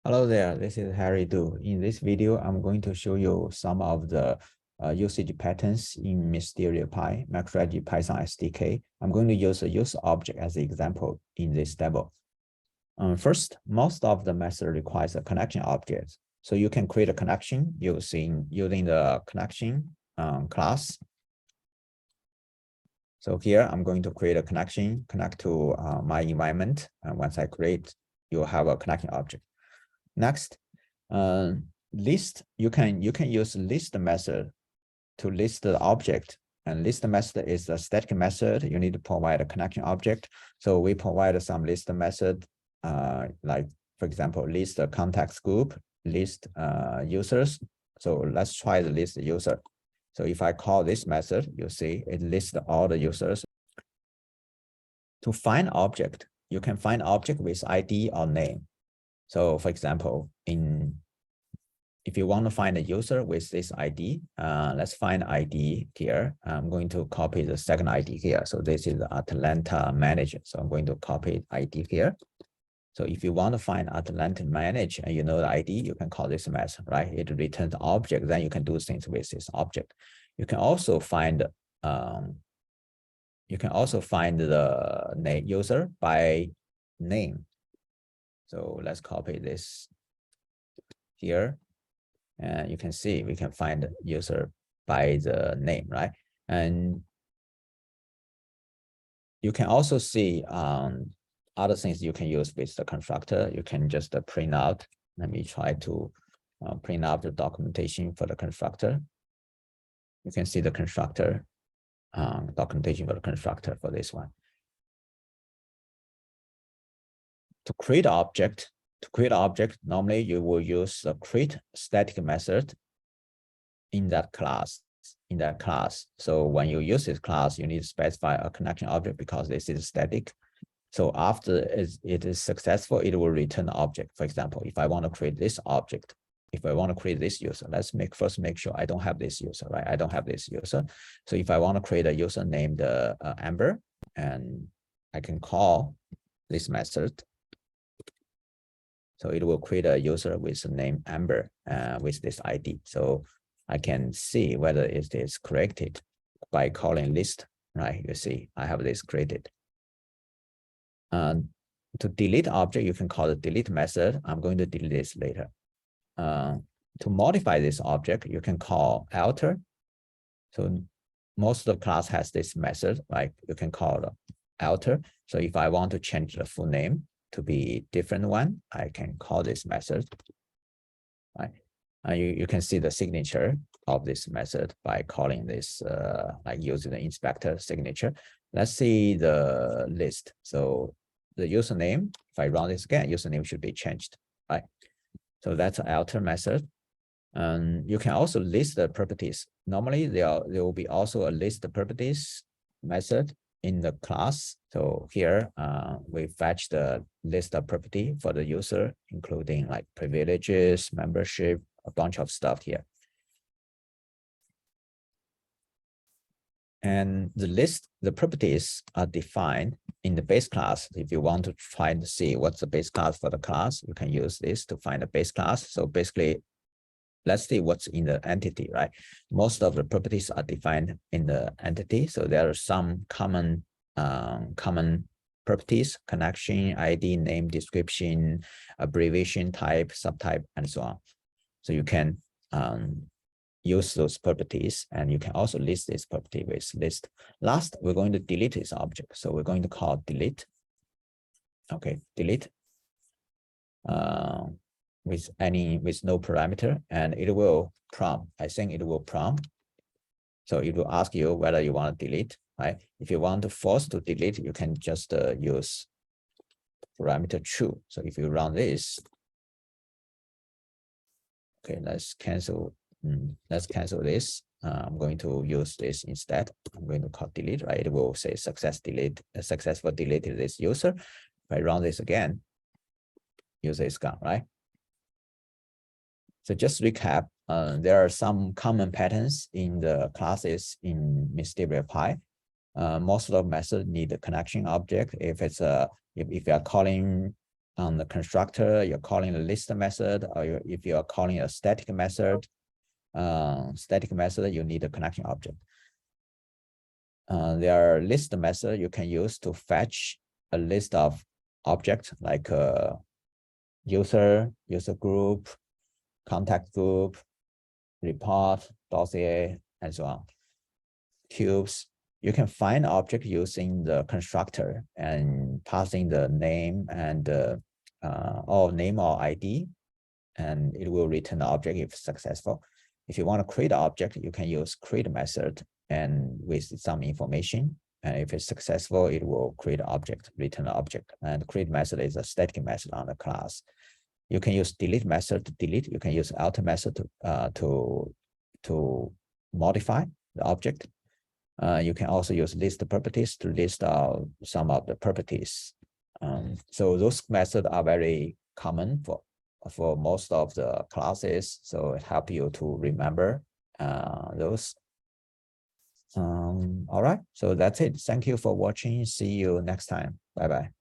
Hello there, this is Harry Du. In this video, I'm going to show you some of the usage patterns in mstrio-py, MicroStrategy Python SDK. I'm going to use a user object as an example in this demo. First, most of the method requires a connection object. So you can create a connection using the connection class. So here, I'm going to create a connection, connect to my environment. And once I create, you'll have a connection object. Next, list, you can use list method to list the object, and list method is a static method. You need to provide a connection object. So we provide some list method, like for example, list a context group, list users. So let's try the list user. So if I call this method, you see it lists all the users. To find object, you can find object with ID or name. So for example, if you want to find a user with this ID, let's find ID here. I'm going to copy the second ID here. So this is Atlanta manager. So I'm going to copy ID here. So if you want to find Atlanta manager and you know the ID, you can call this method, right? It returns the object. Then you can do things with this object. You can also find the user by name. So let's copy this here. And you can see we can find the user by the name, right? And you can also see other things you can use with the constructor. You can just print out. Let me try to print out the documentation for the constructor. You can see the constructor documentation for the constructor for this one. To create object, normally you will use the create static method in that class. So when you use this class, you need to specify a connection object because this is static. So after it is successful, it will return the object. For example, if I want to create this object, if I want to create this user, let's first make sure I don't have this user, right? I don't have this user. So if I want to create a user named Amber, and I can call this method. So it will create a user with the name Amber with this ID. So I can see whether it is created by calling list, right? You see, I have this created. To delete object, you can call the delete method. I'm going to delete this later. To modify this object, you can call alter. So most of the class has this method, like you can call the alter. So if I want to change the full name to be different one, I can call this method, right? You can see the signature of this method by calling this, like using the inspector signature. Let's see the list. So the username, if I run this again, username should be changed, right? So that's an alter method. And you can also list the properties. Normally, there will be also a list the properties method in the class. So here, we fetch the list of property for the user, including like privileges, membership, a bunch of stuff here. And the properties are defined in the base class. If you want to try to see what's the base class for the class, you can use this to find the base class. So basically, let's see what's in the entity, right? Most of the properties are defined in the entity. So there are some common properties: connection, ID, name, description, abbreviation type, subtype, and so on. So you can use those properties, and you can also list this property with list. Last, we're going to delete this object. So we're going to call delete. Okay, delete. With no parameter, and it will prompt. I think it will prompt. So it will ask you whether you want to delete, right? If you want to force to delete, you can just use parameter true. So if you run this, okay, let's cancel this. I'm going to use this instead. I'm going to call delete, right? It will say successful deleted this user. If I run this again, user is gone, right? So just recap, there are some common patterns in the classes in mstrio-py. Most of the methods need a connection object. If you are calling on the constructor, you're calling the list method, or if you're calling a static method, you need a connecting object. There are list methods you can use to fetch a list of objects like user group, contact group, report, dossier, and so on. Cubes. You can find object using the constructor and passing the name and or name or ID, and it will return the object if successful. If you want to create an object, you can use create method and with some information. And if it's successful, it will create an object, return an object. And create method is a static method on the class. You can use delete method to delete. You can use alter method to modify the object. You can also use list properties to list out some of the properties. So those methods are very common for most of the classes. So it helps you to remember those. All right, so that's it. Thank you for watching. See you next time. Bye-bye.